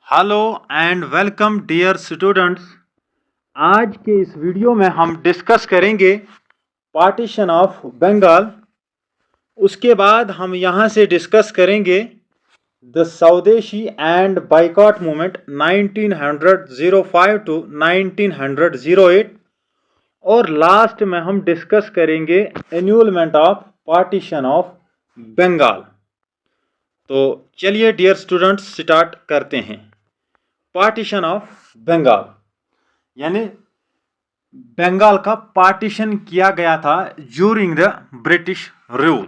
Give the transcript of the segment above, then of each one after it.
Hello and welcome dear students. आज के इस वीडियो में हम डिस्कस करेंगे पार्टीशन ऑफ बंगाल। उसके बाद हम यहाँ से डिस्कस करेंगे द स्वदेशी एंड बाइकॉट मूवमेंट 1905 टू 1908 और लास्ट में हम डिस्कस करेंगे एन्यूलमेंट ऑफ पार्टीशन ऑफ बंगाल। तो चलिए डियर स्टूडेंट्स स्टार्ट करते हैं। पार्टीशन ऑफ बंगाल यानी बंगाल का पार्टीशन किया गया था during the British rule.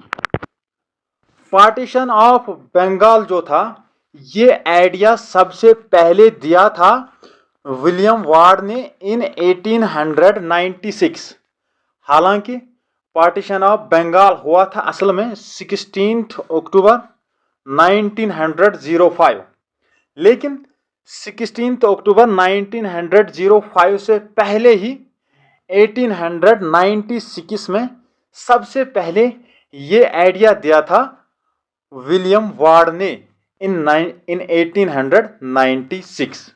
Partition of Bengal जो था ये आइडिया सबसे पहले दिया था विलियम वार्ड ने इन 1896। हालांकि पार्टीशन ऑफ बंगाल हुआ था असल में 16 अक्टूबर 1905, लेकिन 16 अक्टूबर 1905 से पहले ही 1896 में सबसे पहले ये आइडिया दिया था विलियम वार्ड ने इन 1896।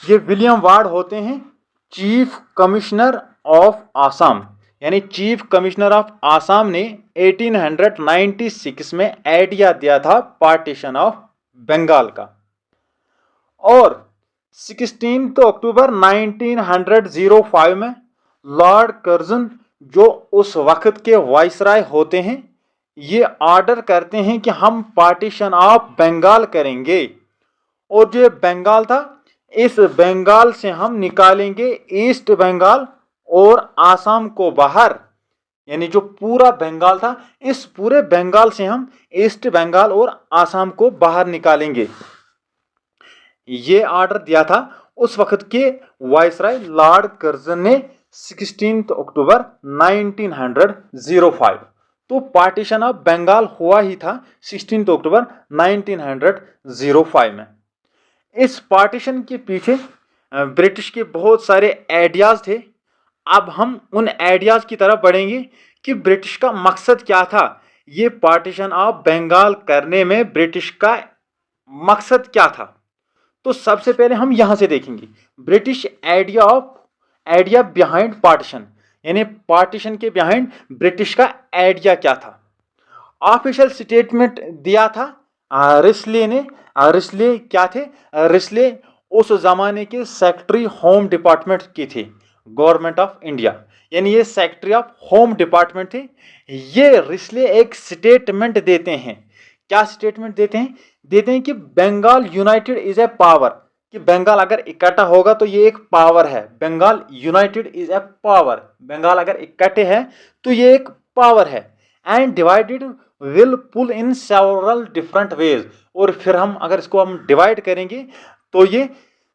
ये विलियम वार्ड होते हैं चीफ कमिश्नर ऑफ आसाम, यानी चीफ कमिश्नर ऑफ आसाम ने 1896 में आइडिया दिया था पार्टीशन ऑफ बंगाल का। और 16 अक्टूबर 1905 में लॉर्ड कर्जन जो उस वक्त के वाइसराय होते हैं ये ऑर्डर करते हैं कि हम पार्टीशन ऑफ बंगाल करेंगे, और जो बंगाल था इस बंगाल से हम निकालेंगे ईस्ट बंगाल और आसाम को बाहर, यानी जो पूरा बंगाल था इस पूरे बंगाल से हम ईस्ट बंगाल और आसाम को बाहर निकालेंगे। ये ऑर्डर दिया था उस वक्त के वाइसराय लॉर्ड कर्जन ने 16 अक्टूबर 1905। तो पार्टीशन ऑफ बंगाल हुआ ही था 16 अक्टूबर 1905 में। इस पार्टीशन के पीछे ब्रिटिश के बहुत सारे आइडियाज थे। अब हम उन आइडियाज की तरफ बढ़ेंगे कि ब्रिटिश का मकसद क्या था। ये पार्टीशन ऑफ बंगाल करने में ब्रिटिश का मकसद क्या था। तो सबसे पहले हम यहां से देखेंगे ब्रिटिश आइडिया बिहाइंड पार्टीशन, यानी पार्टीशन के बिहाइंड ब्रिटिश का आइडिया क्या था। ऑफिशियल स्टेटमेंट दिया था रिस्ले ने। रिस्ले क्या थे? रिस्ले उस जमाने के सेक्रेटरी होम डिपार्टमेंट के थे गवर्नमेंट ऑफ इंडिया, यानी ये सेक्रेटरी ऑफ होम डिपार्टमेंट थे। ये रिस्ले एक स्टेटमेंट देते हैं। क्या स्टेटमेंट देते हैं? देते हैं कि Bengal united is a power, कि बंगाल अगर इकट्ठा होगा तो ये एक पावर है। Bengal united is a power, Bengal अगर इकट्ठे है तो ये एक पावर है। And divided will pull in several different ways, और फिर हम अगर इसको हम डिवाइड करेंगे तो ये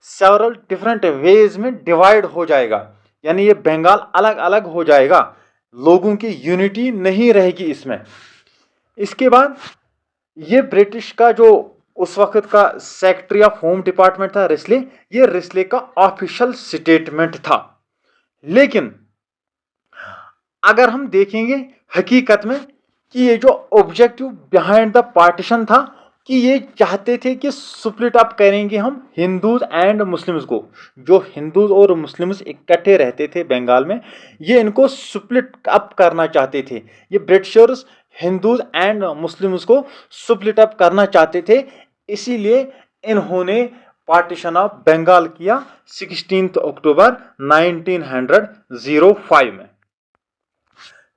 सेवरल डिफरेंट वेज में डिवाइड हो जाएगा, यानी ये बंगाल अलग अलग हो जाएगा, लोगों की यूनिटी नहीं रहेगी इसमें। इसके बाद ये ब्रिटिश का जो उस वक्त का सेक्रेटरी ऑफ होम डिपार्टमेंट था रिस्ले, ये रिस्ले का ऑफिशियल स्टेटमेंट था। लेकिन अगर हम देखेंगे हकीकत में कि ये जो ऑब्जेक्टिव बिहाइंड द पार्टीशन था कि ये चाहते थे कि स्प्लिट अप करेंगे हम हिंदूज एंड मुस्लिम्स को। जो हिंदूज और मुस्लिम्स इकट्ठे रहते थे बंगाल में, ये इनको स्प्लिट अप करना चाहते थे। ये ब्रिटिशर्स हिंदूज एंड मुस्लिम्स को स्प्लिट अप करना चाहते थे, इसीलिए इन्होंने पार्टीशन ऑफ बंगाल किया 16 अक्टूबर 1905 में।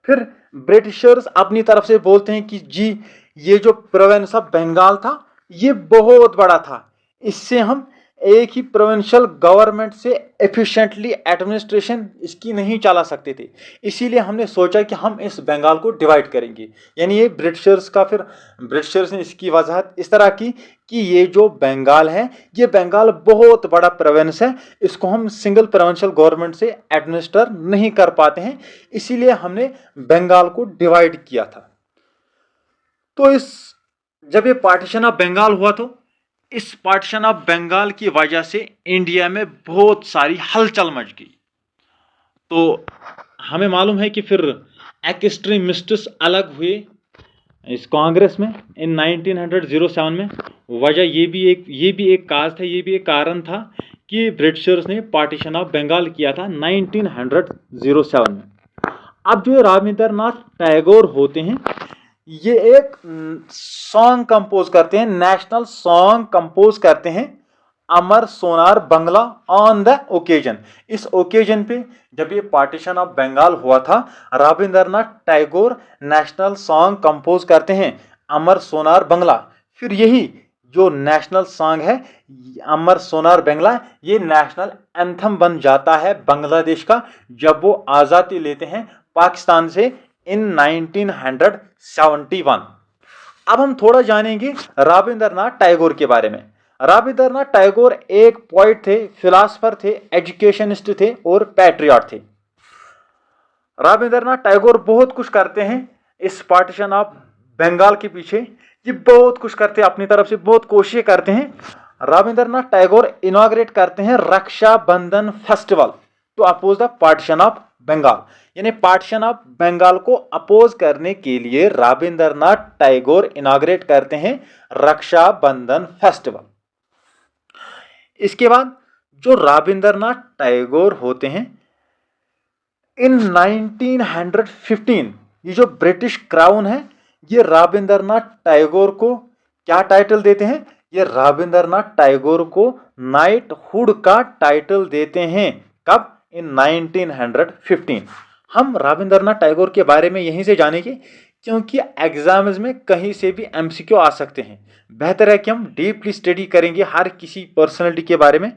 फिर ब्रिटिशर्स अपनी तरफ से बोलते हैं कि जी ये जो प्रोविंस ऑफ बंगाल था ये बहुत बड़ा था, इससे हम एक ही प्रोविंशियल गवर्नमेंट से एफिशिएंटली एडमिनिस्ट्रेशन इसकी नहीं चला सकते थे, इसीलिए हमने सोचा कि हम इस बंगाल को डिवाइड करेंगे। यानी ये ब्रिटिशर्स ने इसकी वजाहत इस तरह की कि ये जो बंगाल है ये बंगाल बहुत बड़ा प्रोविंस है, इसको हम सिंगल प्रोविंशियल गवर्नमेंट से एडमिनिस्टर नहीं कर पाते हैं, इसीलिए हमने बंगाल को डिवाइड किया था। तो जब ये पार्टीशन ऑफ बंगाल हुआ तो इस पार्टीशन ऑफ बंगाल की वजह से इंडिया में बहुत सारी हलचल मच गई। तो हमें मालूम है कि फिर एक्सट्रीमिस्ट्स अलग हुए, इस कांग्रेस में इन 1907 में। वजह ये भी एक काज था, ये भी एक कारण था कि ब्रिटिशर्स ने पार्टीशन ऑफ बंगाल किया था 1907 में। अब जो रविंद्रनाथ टैगोर होते हैं, ये एक सॉन्ग कंपोज करते हैं, नेशनल सॉन्ग कंपोज करते हैं, अमर सोनार बंगला ऑन द ओकेजन। इस ओकेजन पे जब ये पार्टीशन ऑफ बंगाल हुआ था, Rabindranath Tagore national song compose करते हैं, अमर सोनार बंगला। फिर यही जो नेशनल सॉन्ग है अमर सोनार बंगला, ये नेशनल एंथम बन जाता है बांग्लादेश का, जब वो आज़ादी लेते हैं पाकिस्तान से इन 1971। अब हम थोड़ा जानेंगे रविंद्रनाथ टैगोर के बारे में। रविंद्रनाथ टैगोर एक पोइट थे, फिलासफर थे, एजुकेशनिस्ट थे और पैट्रियट थे। रविंद्रनाथ टैगोर बहुत कुछ करते हैं इस पार्टीशन ऑफ बंगाल के पीछे, ये बहुत कुछ करते हैं, अपनी तरफ से बहुत कोशिशें करते हैं। रविंद्रनाथ टैगोर इनॉग्रेट करते हैं Rakshabandhan festival to oppose the partition of Bengal. यानी पार्टीशन ऑफ बंगाल को अपोज करने के लिए रविंद्रनाथ टैगोर इनॉग्रेट करते हैं रक्षाबंधन फेस्टिवल। इसके बाद जो रविंद्रनाथ टैगोर होते हैं, इन 1915 ये जो ब्रिटिश क्राउन है, ये रविंद्रनाथ टैगोर को क्या टाइटल देते हैं? ये रविंद्रनाथ टैगोर को नाइटहुड का टाइटल देते हैं। कब? इन 1915। हम रविंद्रनाथ टैगोर के बारे में यहीं से जानेंगे, क्योंकि एग्जाम्स में कहीं से भी एमसीक्यू आ सकते हैं। बेहतर है कि हम डीपली स्टडी करेंगे हर किसी पर्सनैलिटी के बारे में।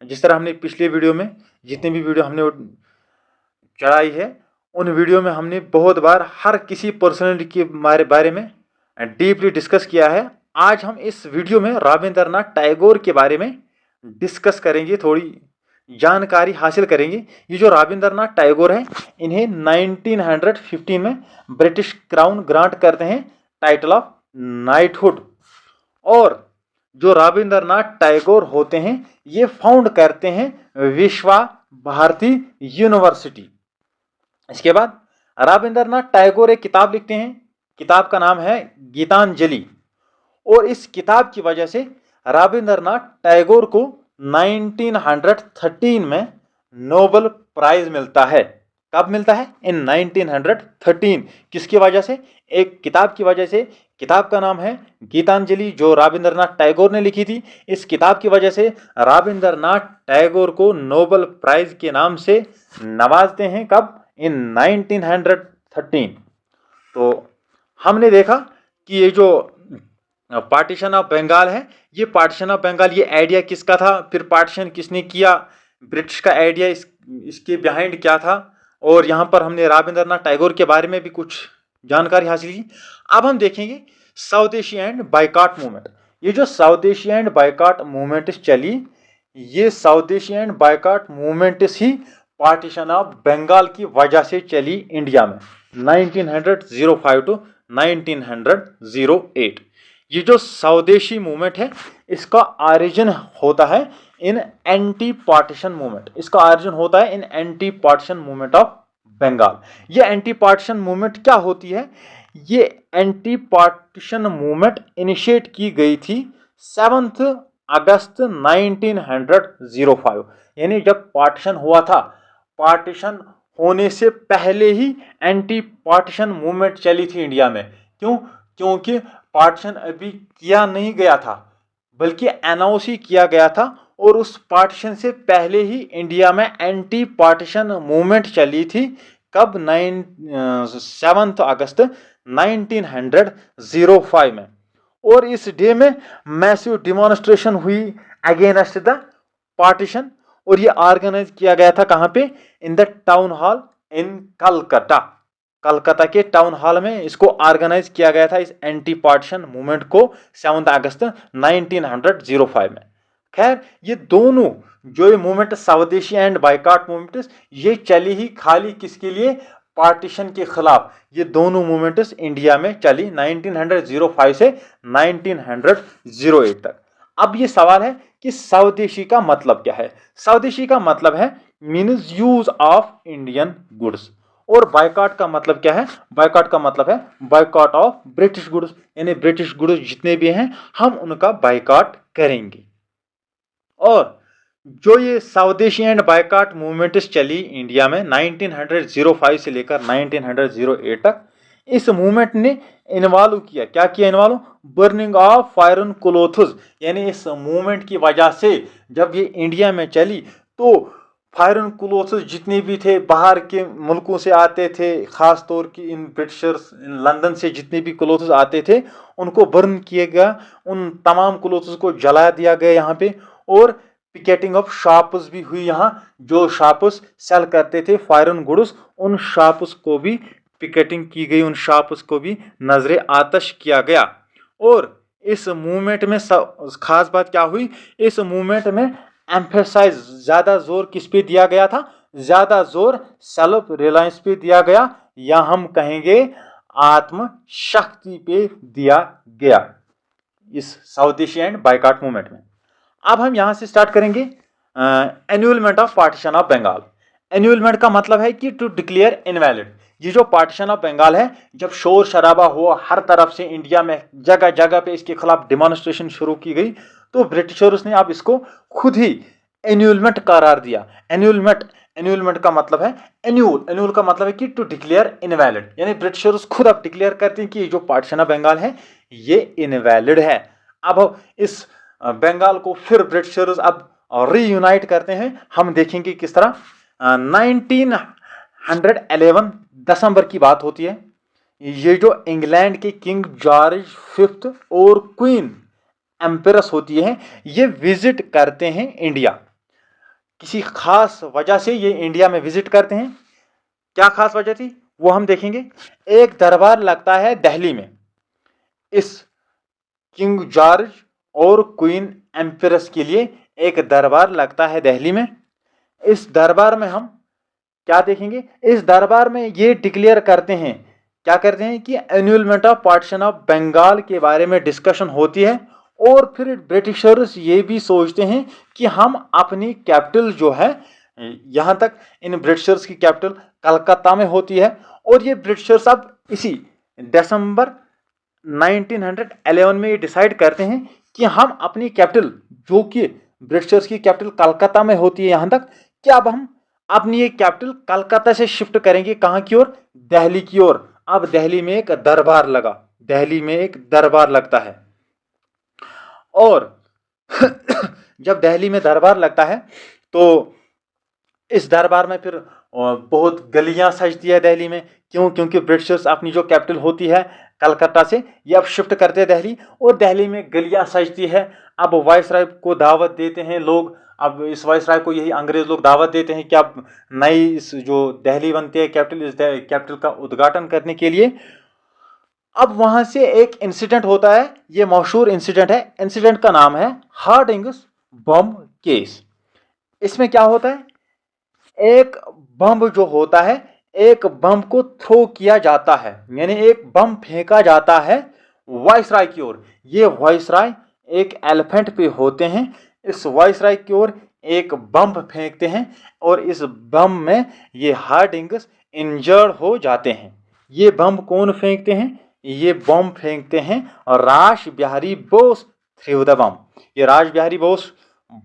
जिस तरह हमने पिछले वीडियो में जितने भी वीडियो हमने चढ़ाई है, उन वीडियो में हमने बहुत बार हर किसी पर्सनैलिटी के बारे में डीपली डिस्कस किया है। आज हम इस वीडियो में रविंद्रनाथ टैगोर के बारे में डिस्कस करेंगे, थोड़ी जानकारी हासिल करेंगे। ये जो रविंद्रनाथ टैगोर है, इन्हें 1915 में ब्रिटिश क्राउन ग्रांट करते हैं टाइटल ऑफ नाइटहुड। और जो रविंद्रनाथ टैगोर होते हैं, ये फाउंड करते हैं विश्वा भारती यूनिवर्सिटी। इसके बाद रविंद्रनाथ टैगोर एक किताब लिखते हैं, किताब का नाम है गीतांजलि। और इस किताब की वजह से रविंद्रनाथ टैगोर को 1913 में नोबेल प्राइज मिलता है। कब मिलता है? इन 1913। किसकी वजह से? एक किताब की वजह से। किताब का नाम है गीतांजलि, जो रविंद्रनाथ टैगोर ने लिखी थी। इस किताब की वजह से रविंद्रनाथ टैगोर को नोबेल प्राइज के नाम से नवाजते हैं। कब? इन 1913। तो हमने देखा कि ये जो पार्टीशन ऑफ बंगाल है, ये पार्टीशन ऑफ बंगाल, ये आइडिया किसका था, फिर पार्टीशन किसने किया, ब्रिटिश का आइडिया इसके बिहाइंड क्या था, और यहाँ पर हमने रविंद्रनाथ टैगोर के बारे में भी कुछ जानकारी हासिल की। अब हम देखेंगे स्वदेशी एंड बायकॉट मूवमेंट। ये जो स्वदेशी एंड बायकॉट मूवमेंट चली, ये स्वदेशी एंड बायकॉट मूवमेंट ही पार्टीशन ऑफ बंगाल की वजह से चली इंडिया में 1905 टू 1908। ये जो स्वदेशी मूवमेंट है, इसका ऑरिजिन होता है इन एंटी पार्टीशन मूवमेंट। इसका ऑरिजिन होता है in anti partition movement of Bengal. ये एंटी पार्टीशन मूवमेंट क्या होती है? ये एंटी पार्टीशन मूवमेंट इनिशिएट की गई थी 7 अगस्त 1905। यानी जब पार्टीशन हुआ था, पार्टीशन होने से पहले ही एंटी पार्टीशन मूवमेंट चली थी इंडिया में। क्यों? क्योंकि पार्टीशन अभी किया नहीं गया था, बल्कि अनाउंस ही किया गया था, और उस पार्टीशन से पहले ही इंडिया में एंटी पार्टीशन मूवमेंट चली थी। कब? 7 अगस्त 1905 में। और इस डे में मैसिव डिमॉन्स्ट्रेशन हुई अगेंस्ट द पार्टीशन, और ये ऑर्गेनाइज किया गया था कहाँ पे? इन द टाउन हॉल इन कलकत्ता। कलकत्ता के टाउन हॉल में इसको ऑर्गेनाइज किया गया था, इस एंटी पार्टीशन मूवमेंट को 7 अगस्त 1905 में। खैर, ये दोनों जो ये मूवमेंट स्वदेशी एंड बायकॉट मूवमेंट्स, ये चली ही खाली किसके लिए? पार्टीशन के खिलाफ। ये दोनों मूवमेंट्स इंडिया में चली 1905 से 1908 तक। अब ये सवाल है कि स्वदेशी का मतलब क्या है? स्वदेशी का मतलब है means use of Indian goods, और बायकॉट का मतलब क्या है? बायकॉट का मतलब है बायकॉट ऑफ ब्रिटिश गुड्स, यानी ब्रिटिश गुड्स जितने भी हैं हम उनका बायकॉट करेंगे। और जो ये स्वदेशी एंड बायकॉट मूवमेंट्स चली इंडिया में 1905 से लेकर 1908 तक, इस मूवमेंट ने इन्वॉल्व किया, क्या किया involve? Burning of foreign clothes, यानी इस मूवमेंट की वजह से जब ये इंडिया में चली तो फॉरेन क्लोथ्स जितने भी थे बाहर के मुल्कों से आते थे, खास तौर की इन ब्रिटिशर्स लंदन से जितने भी क्लोथ्स आते थे उनको बर्न किया गया, उन तमाम क्लोथ्स को जला दिया गया यहाँ पे। और पिकेटिंग ऑफ शॉप्स भी हुई यहाँ, जो शॉप्स सेल करते थे फॉरेन गुड्स उन शॉप्स को भी पिकेटिंग की गई, उन शॉप्स को भी नजरे आतश किया गया। और इस मूवमेंट में खास बात क्या हुई? इस मूवमेंट में एम्फेसाइज, ज्यादा जोर किस पे दिया गया था? ज्यादा जोर सेल्फ रिलायंस पे दिया गया, या हम कहेंगे आत्मशक्ति पे दिया गया इस स्वदेशी एंड बायकॉट मूवमेंट में। अब हम यहां से स्टार्ट करेंगे एन्यूलमेंट ऑफ पार्टीशन ऑफ बंगाल। एन्यूलमेंट का मतलब है कि टू डिक्लेयर इनवैलिड। ये जो पार्टीशन ऑफ बंगाल है, जब शोर शराबा हुआ हर तरफ से इंडिया में जगह जगह पे इसके खिलाफ डिमॉन्स्ट्रेशन शुरू की गई, तो ब्रिटिशर्स ने अब इसको खुद ही एन्यूलमेंट करार दिया। एन्यूलमेंट का मतलब है एन्यूल का मतलब है कि टू डिक्लेयर इनवैलिड, यानी ब्रिटिशर्स खुद अब डिक्लेयर करते हैं कि ये जो पार्टीशन ऑफ बंगाल है ये इनवैलिड है। अब इस बंगाल को फिर ब्रिटिशर्स अब रीयूनाइट करते हैं, हम देखेंगे किस तरह। 1911 दिसंबर की बात होती है। ये जो इंग्लैंड के किंग जॉर्ज फिफ्थ और क्वीन एम्पेरस होती है, ये विजिट करते हैं इंडिया। किसी खास वजह से ये इंडिया में विजिट करते हैं। क्या खास वजह थी वो हम देखेंगे। एक दरबार लगता है दिल्ली में इस किंग जॉर्ज और क्वीन एम्पेरस के लिए, एक दरबार लगता है दिल्ली में। इस दरबार में हम क्या देखेंगे? इस दरबार में ये डिक्लेयर करते हैं, क्या करते हैं कि एन्यूलमेंट ऑफ पार्टीशन ऑफ बंगाल के बारे में डिस्कशन होती है। और फिर ब्रिटिशर्स ये भी सोचते हैं कि हम अपनी कैपिटल जो है, यहाँ तक इन ब्रिटिशर्स की कैपिटल कलकत्ता में होती है, और ये ब्रिटिशर्स अब इसी दिसंबर 1911 में ये डिसाइड करते हैं कि हम अपनी कैपिटल, जो कि ब्रिटिशर्स की कैपिटल कलकत्ता में होती है यहाँ तक, कि अब हम अपनी ये कैपिटल कलकत्ता से शिफ्ट करेंगे कहाँ की ओर? दिल्ली की ओर। अब दिल्ली में एक दरबार लगा, दिल्ली में एक दरबार लगता है। और जब दिल्ली में दरबार लगता है तो इस दरबार में फिर बहुत गलियां सजती है दिल्ली में। क्यों? क्योंकि ब्रिटिशर्स अपनी जो कैपिटल होती है कलकत्ता से ये अब शिफ्ट करते हैं दिल्ली, और दिल्ली में गलियां सजती है। अब वायसराय को दावत देते हैं लोग, अब इस वायसराय को यही अंग्रेज लोग दावत देते हैं कि अब नई इस जो दिल्ली बनती है कैपिटल, इस कैपिटल का उद्घाटन करने के लिए। अब वहां से एक इंसिडेंट होता है, ये मशहूर इंसिडेंट है। इंसिडेंट का नाम है हार्डिंग्स बम केस। इसमें क्या होता है? एक बम जो होता है, एक बम को थ्रो किया जाता है, यानी एक बम फेंका जाता है वायसराय की ओर। ये वायसराय एक एलिफेंट पे होते हैं, इस वायसराय की ओर एक बम फेंकते हैं, और इस बम में ये हार्डिंग्स इंजर्ड हो जाते हैं। ये बम कौन फेंकते हैं? ये बम फेंकते हैं और रास बिहारी बोस थ्रू द बम। ये रास बिहारी बोस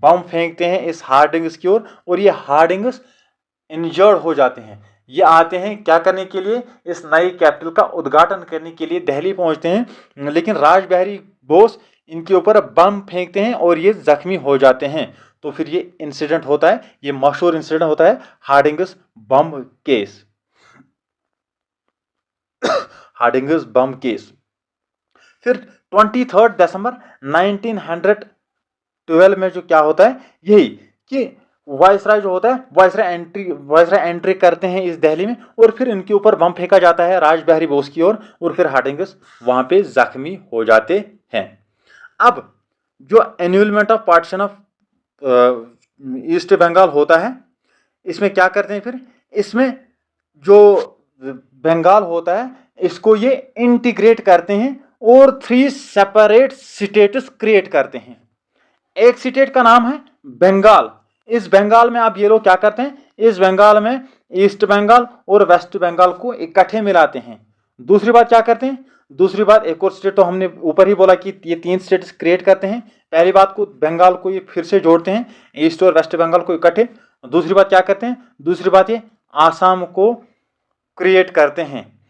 बम फेंकते हैं इस हार्डिंग्स की ओर, और ये हार्डिंग्स इंजर्ड हो जाते हैं। ये आते हैं क्या करने के लिए? इस नई कैपिटल का उद्घाटन करने के लिए दिल्ली पहुंचते हैं, लेकिन रास बिहारी बोस इनके ऊपर बम फेंकते हैं और ये जख्मी हो जाते हैं। तो फिर ये इंसिडेंट होता है, ये मशहूर इंसिडेंट होता है हार्डिंग्स बम केस। हार्डिंग्स बम केस। फिर 23 दिसंबर 1912 में जो क्या होता है, यही कि वायसराय जो होता है, वायसराय एंट्री करते हैं इस दिल्ली में, और फिर इनके ऊपर बम फेंका जाता है राज बिहारी बोस की ओर, और फिर हार्डिंग्स वहां पे जख्मी हो जाते हैं। अब जो annulment of partition of east Bengal होता है, इसमें क्या करते हैं फिर? इसमें जो बंगाल होता है इसको ये इंटीग्रेट करते हैं और 3 सेपरेट स्टेट्स क्रिएट करते हैं। एक स्टेट का नाम है बंगाल, इस बंगाल में अब ये लोग क्या करते हैं, इस बंगाल में ईस्ट बंगाल और वेस्ट बंगाल को इकट्ठे मिलाते हैं। दूसरी बात क्या करते हैं, दूसरी बात एक और स्टेट तो हमने ऊपर ही बोला कि ये 3 स्टेट्स क्रिएट करते हैं। पहली बात को बंगाल को ये फिर से जोड़ते हैं, ईस्ट और वेस्ट बंगाल को इकट्ठे। दूसरी बात क्या करते हैं, दूसरी बात ये आसाम को क्रिएट करते हैं।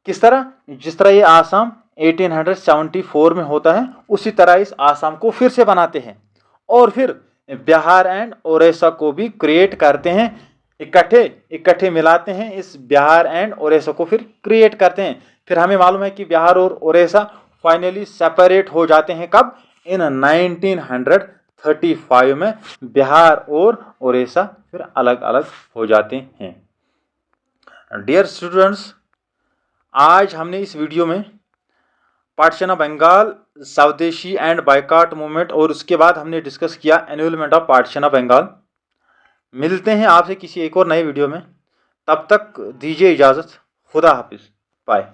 किस तरह, जिस तरह ये आसाम 1874 में होता है उसी तरह इस आसाम को फिर से बनाते हैं और फिर बिहार एंड ओडिशा को भी क्रिएट करते हैं, इकट्ठे मिलाते हैं, इस बिहार एंड ओडिशा को फिर क्रिएट करते हैं। फिर हमें मालूम है कि बिहार और ओडिशा फाइनली सेपरेट हो जाते हैं। कब, इन 1935 में बिहार और ओडिशा फिर अलग अलग हो जाते हैं। डियर स्टूडेंट्स, आज हमने इस वीडियो में पाठशाला बंगाल, स्वदेशी एंड बायकॉट मूवमेंट और उसके बाद हमने डिस्कस किया एनरोलमेंट ऑफ पाठशाला बंगाल। मिलते हैं आपसे किसी एक और नए वीडियो में, तब तक दीजिए इजाज़त। खुदा हाफिज़, बाय।